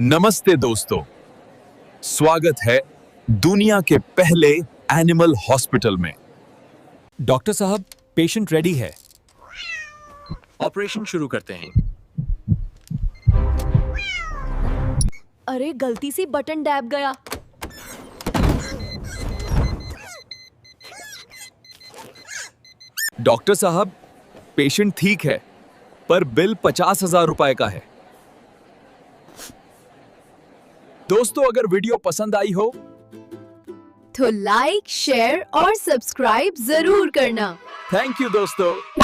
नमस्ते दोस्तों, स्वागत है दुनिया के पहले एनिमल हॉस्पिटल में। डॉक्टर साहब, पेशेंट रेडी है। ऑपरेशन शुरू करते हैं। अरे गलती से बटन दब गया। डॉक्टर साहब, पेशेंट ठीक है, पर बिल 50,000 रुपए का है। दोस्तों, अगर वीडियो पसंद आई हो तो लाइक, शेयर और सब्सक्राइब जरूर करना। थैंक यू दोस्तों।